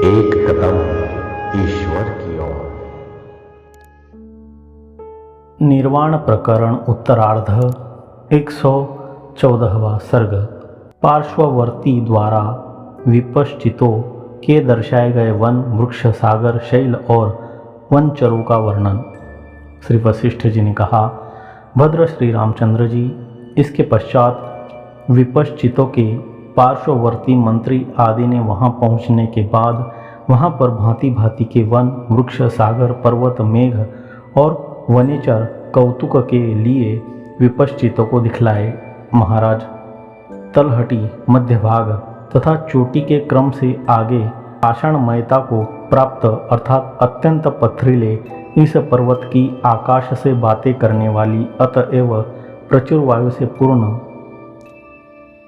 एक कदम ईश्वर की ओर। निर्वाण प्रकरण उत्तरार्ध 114वां सर्ग। पार्श्ववर्ती द्वारा विपश्चितों के दर्शाए गए वन, वृक्ष, सागर, शैल और वनचरों का वर्णन। श्री वशिष्ठ जी ने कहा, भद्र श्री रामचंद्र जी, इसके पश्चात विपश्चितों के पार्श्ववर्ती मंत्री आदि ने वहां पहुंचने के बाद वहां पर भांति भांति के वन, वृक्ष, सागर, पर्वत, मेघ और वनेचर कौतुक के लिए विपश्चितों को दिखलाए। महाराज, तलहटी, मध्य भाग तथा चोटी के क्रम से आगे पाषाणमयता को प्राप्त अर्थात अत्यंत पथरीले इस पर्वत की आकाश से बातें करने वाली अतएव प्रचुर वायु से पूर्ण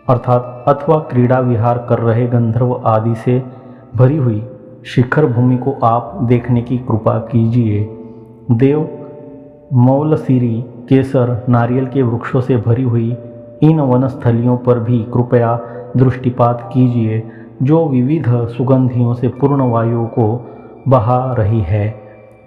अर्थात अथवा क्रीड़ा विहार कर रहे गंधर्व आदि से भरी हुई शिखर भूमि को आप देखने की कृपा कीजिए। देव, मौलसीरी, केसर, नारियल के वृक्षों से भरी हुई इन वनस्थलियों पर भी कृपया दृष्टिपात कीजिए, जो विविध सुगंधियों से पूर्ण वायुओं को बहा रही है।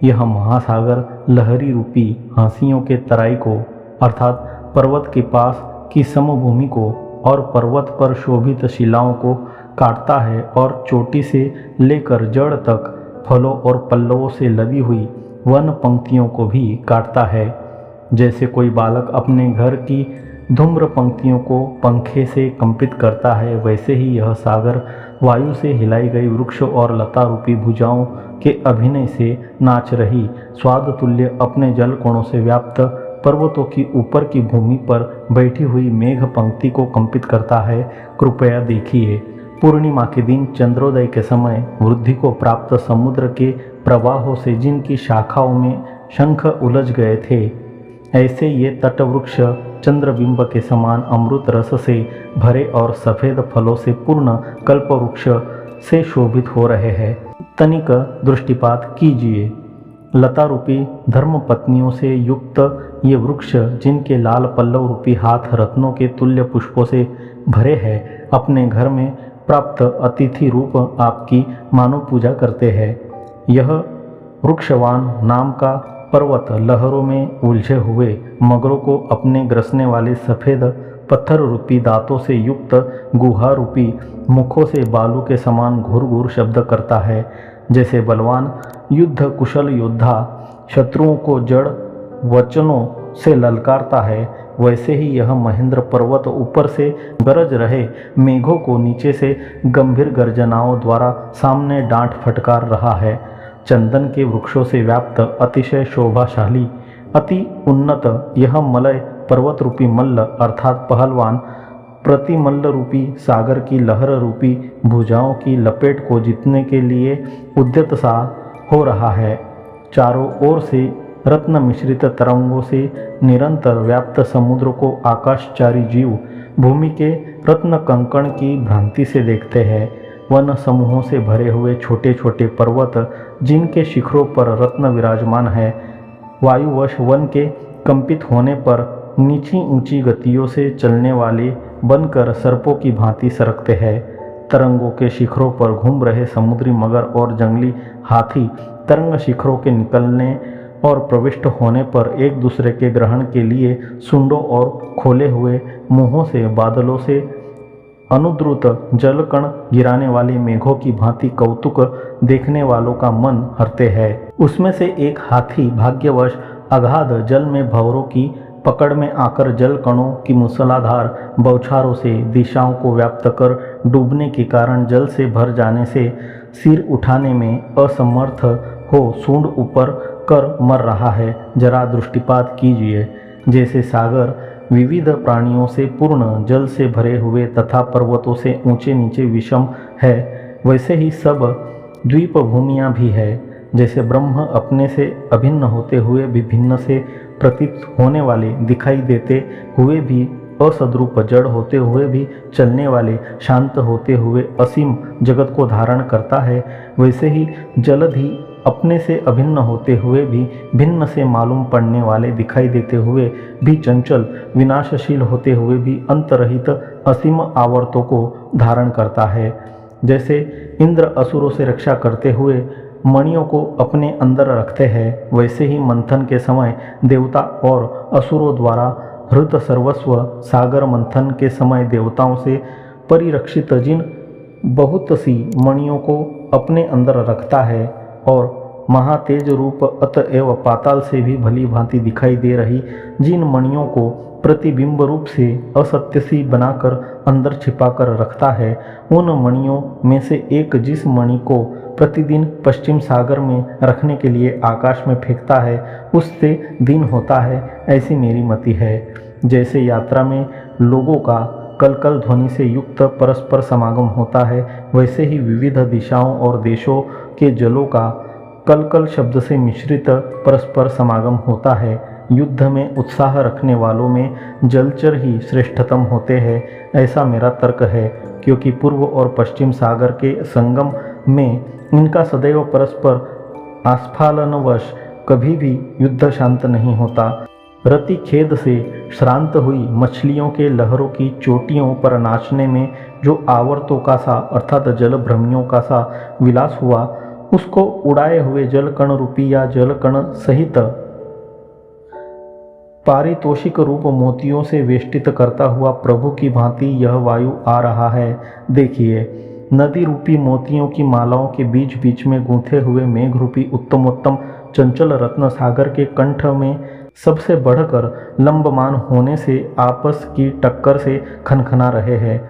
यह महासागर लहरी रूपी हांसियों के तराई को अर्थात पर्वत के पास की समभूमि को और पर्वत पर शोभित शिलाओं को काटता है और चोटी से लेकर जड़ तक फलों और पल्लवों से लदी हुई वन पंक्तियों को भी काटता है। जैसे कोई बालक अपने घर की धूम्र पंक्तियों को पंखे से कंपित करता है, वैसे ही यह सागर वायु से हिलाई गई वृक्ष और लता रूपी भुजाओं के अभिनय से नाच रही स्वाद तुल्य अपने जल कोणों से व्याप्त पर्वतों की ऊपर की भूमि पर बैठी हुई मेघ पंक्ति को कंपित करता है। कृपया देखिए, पूर्णिमा के दिन चंद्रोदय के समय वृद्धि को प्राप्त समुद्र के प्रवाहों से जिनकी शाखाओं में शंख उलझ गए थे, ऐसे ये तटवृक्ष चंद्रबिंब के समान अमृत रस से भरे और सफ़ेद फलों से पूर्ण कल्पवृक्ष से शोभित हो रहे हैं। तनिक दृष्टिपात कीजिए। लता रूपी धर्म पत्नियों से युक्त ये वृक्ष, जिनके लाल पल्लव रूपी हाथ रत्नों के तुल्य पुष्पों से भरे हैं, अपने घर में प्राप्त अतिथि रूप आपकी मानव पूजा करते हैं। यह वृक्षवान नाम का पर्वत लहरों में उलझे हुए मगरों को अपने ग्रसने वाले सफ़ेद पत्थर रूपी दांतों से युक्त गुहा रूपी मुखों से बालू के समान घुर घुर शब्द करता है। जैसे बलवान युद्ध कुशल योद्धा शत्रुओं को जड़ वचनों से ललकारता है, वैसे ही यह महेंद्र पर्वत ऊपर से गरज रहे मेघों को नीचे से गंभीर गर्जनाओं द्वारा सामने डांट फटकार रहा है। चंदन के वृक्षों से व्याप्त अतिशय शोभाशाली अति उन्नत यह मलय पर्वत रूपी मल्ल अर्थात पहलवान प्रतिमल्ल रूपी सागर की लहर रूपी भुजाओं की लपेट को जीतने के लिए उद्यत सा हो रहा है। चारों ओर से रत्न मिश्रित तरंगों से निरंतर व्याप्त समुद्र को आकाशचारी जीव भूमि के रत्न कंकण की भ्रांति से देखते हैं। वन समूहों से भरे हुए छोटे छोटे पर्वत, जिनके शिखरों पर रत्न विराजमान है, वायुवश वन के कंपित होने पर नीची ऊंची गतियों से चलने वाले बनकर सर्पों की भांति सरकते हैं। तरंगों के शिखरों पर घूम रहे समुद्री मगर और जंगली हाथी तरंग शिखरों के निकलने और प्रविष्ट होने पर एक दूसरे के ग्रहण के लिए सुंडों और खोले हुए मुंहों से बादलों से अनुद्रुत जलकण गिराने वाले मेघों की भांति कौतुक देखने वालों का मन हरते हैं। उसमें से एक हाथी भाग्यवश अगाध जल में भंवरों की पकड़ में आकर जल कणों की मूसलाधार बौछारों से दिशाओं को व्याप्त कर डूबने के कारण जल से भर जाने से सिर उठाने में असमर्थ हो सूंड ऊपर कर मर रहा है। जरा दृष्टिपात कीजिए। जैसे सागर विविध प्राणियों से पूर्ण जल से भरे हुए तथा पर्वतों से ऊंचे नीचे विषम है, वैसे ही सब द्वीप भूमियाँ भी है। जैसे ब्रह्म अपने से अभिन्न होते हुए विभिन्न से प्रतीत होने वाले दिखाई देते हुए भी असद्रूप, जड़ होते हुए भी चलने वाले, शांत होते हुए असीम जगत को धारण करता है, वैसे ही जलधि अपने से अभिन्न होते हुए भी भिन्न से मालूम पड़ने वाले, दिखाई देते हुए भी चंचल, विनाशशील होते हुए भी अंतरहित असीम आवर्तों को धारण करता है। जैसे इंद्र असुरों से रक्षा करते हुए मणियों को अपने अंदर रखते हैं, वैसे ही मंथन के समय देवता और असुरों द्वारा हृत सर्वस्व सागर मंथन के समय देवताओं से परिरक्षित जिन बहुत सी मणियों को अपने अंदर रखता है और महातेज रूप अतएव पाताल से भी भली भांति दिखाई दे रही जिन मणियों को प्रतिबिंब रूप से असत्य सी बनाकर अंदर छिपाकर रखता है, उन मणियों में से एक जिस मणि को प्रतिदिन पश्चिम सागर में रखने के लिए आकाश में फेंकता है, उससे दिन होता है, ऐसी मेरी मति है। जैसे यात्रा में लोगों का कलकल ध्वनि से युक्त परस्पर समागम होता है, वैसे ही विविध दिशाओं और देशों के जलों का कलकल शब्द से मिश्रित परस्पर समागम होता है। युद्ध में उत्साह रखने वालों में जलचर ही श्रेष्ठतम होते हैं, ऐसा मेरा तर्क है, क्योंकि पूर्व और पश्चिम सागर के संगम में इनका सदैव परस्पर आस्फालनवश कभी भी युद्ध शांत नहीं होता। रति खेद से श्रांत हुई मछलियों के लहरों की चोटियों पर नाचने में जो आवर्तों का सा अर्थात जल भ्रमियों का सा विलास हुआ, उसको उड़ाए हुए जलकण रूपी या जलकण सहित पारितोषिक रूप मोतियों से वेष्टित करता हुआ प्रभु की भांति यह वायु आ रहा है। देखिए, नदी रूपी मोतियों की मालाओं के बीच बीच में गूंथे हुए मेघ रूपी उत्तमोत्तम चंचल रत्न सागर के कंठ में सबसे बढ़कर लंबमान होने से आपस की टक्कर से खनखना रहे हैं।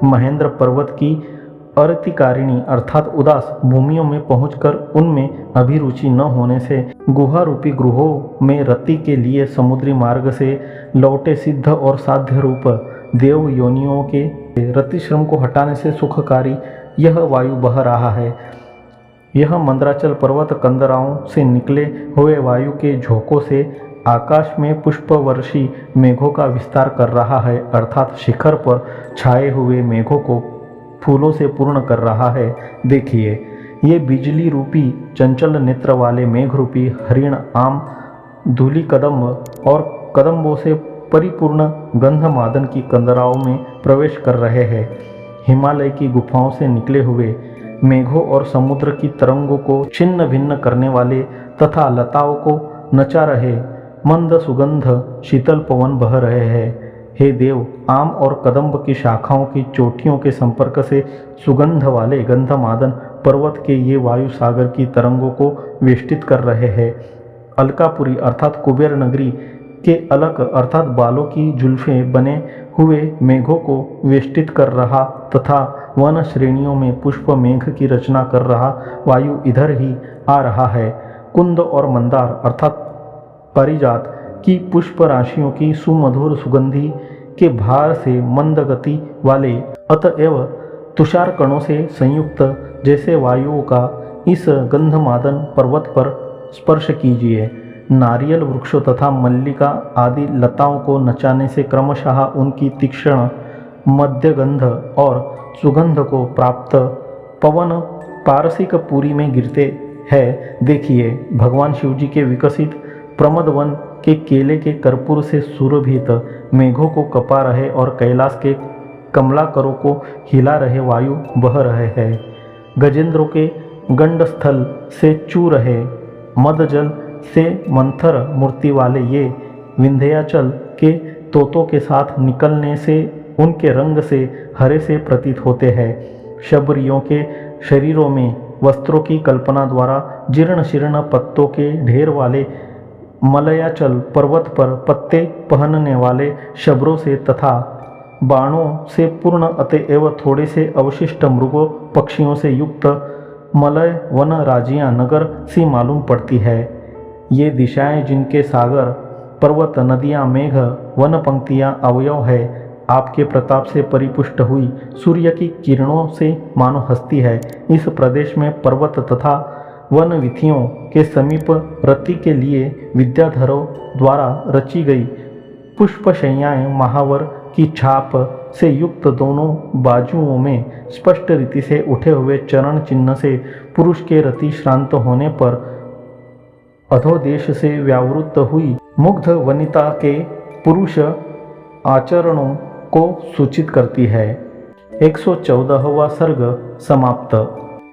महेंद्र पर्वत की अरतिकारिणी अर्थात उदास भूमियों में पहुंचकर उनमें अभिरुचि न होने से गुहा रूपी गृहों में रति के लिए समुद्री मार्ग से लौटे सिद्ध और साध्य रूप देव योनियों के रति श्रम को हटाने से सुखकारी यह वायु बह रहा है। यह मंदराचल पर्वत कंदराओं से निकले हुए वायु के झोंकों से आकाश में पुष्पवर्षी मेघों का विस्तार कर रहा है, अर्थात शिखर पर छाए हुए मेघों को फूलों से पूर्ण कर रहा है। देखिए, ये बिजली रूपी चंचल नेत्र वाले मेघ रूपी हरिण आम धूली कदम्ब और कदम्बों से परिपूर्ण गंधमादन की कंदराओं में प्रवेश कर रहे हैं। हिमालय की गुफाओं से निकले हुए मेघों और समुद्र की तरंगों को छिन्न भिन्न करने वाले तथा लताओं को नचा रहे मंद सुगंध शीतल पवन बह रहे हैं। हे देव, आम और कदम्ब की शाखाओं की चोटियों के संपर्क से सुगंध वाले गंधमादन पर्वत के ये वायु सागर की तरंगों को वेष्टित कर रहे हैं। अलकापुरी अर्थात कुबेर नगरी के अलक अर्थात बालों की जुल्फें बने हुए मेघों को वेष्टित कर रहा तथा वन श्रेणियों में पुष्प मेघ की रचना कर रहा वायु इधर ही आ रहा है। कुंद और मंदार अर्थात पारिजात की पुष्प राशियों की सुमधुर सुगंधि के भार से मंद गति वाले अतएव तुषार कणों से संयुक्त जैसे वायुओं का इस गंधमादन पर्वत पर स्पर्श कीजिए। नारियल वृक्षों तथा मल्लिका आदि लताओं को नचाने से क्रमशः उनकी तीक्ष्ण मध्यगंध और सुगंध को प्राप्त पवन पारसिक पुरी में गिरते हैं। देखिए, भगवान शिवजी के विकसित प्रमद वन के केले के कर्पूर से सुरभित मेघों को कपा रहे और कैलाश के कमलाकरों को हिला रहे वायु बह रहे हैं। गजेंद्रों के गंडस्थल से चू रहे मदजल से मंथर मूर्ति वाले ये विंध्याचल के तोतों के साथ निकलने से उनके रंग से हरे से प्रतीत होते हैं। शबरियों के शरीरों में वस्त्रों की कल्पना द्वारा जीर्ण शीर्ण पत्तों के ढेर वाले मलयाचल पर्वत पर पत्ते पहनने वाले शबरों से तथा बाणों से पूर्ण अतएव थोड़े से अवशिष्ट मृगों पक्षियों से युक्त मलय वन राज्यां नगर सी मालूम पड़ती है। ये दिशाएं जिनके सागर पर्वत नदियां मेघ वन पंक्तियां अवयव है, आपके प्रताप से परिपुष्ट हुई सूर्य की किरणों से मानो हस्ती है। इस प्रदेश में पर्वत तथा वन विथियों के समीप रति के लिए विद्याधरों द्वारा रची गई पुष्पशय्याएं महावर की छाप से युक्त दोनों बाजुओं में स्पष्ट रीति से उठे हुए चरण चिन्ह से पुरुष के रति श्रांत होने पर अधोदेश से व्यावृत हुई मुग्ध वनिता के पुरुष आचरणों को सूचित करती है। 114वां सर्ग समाप्त।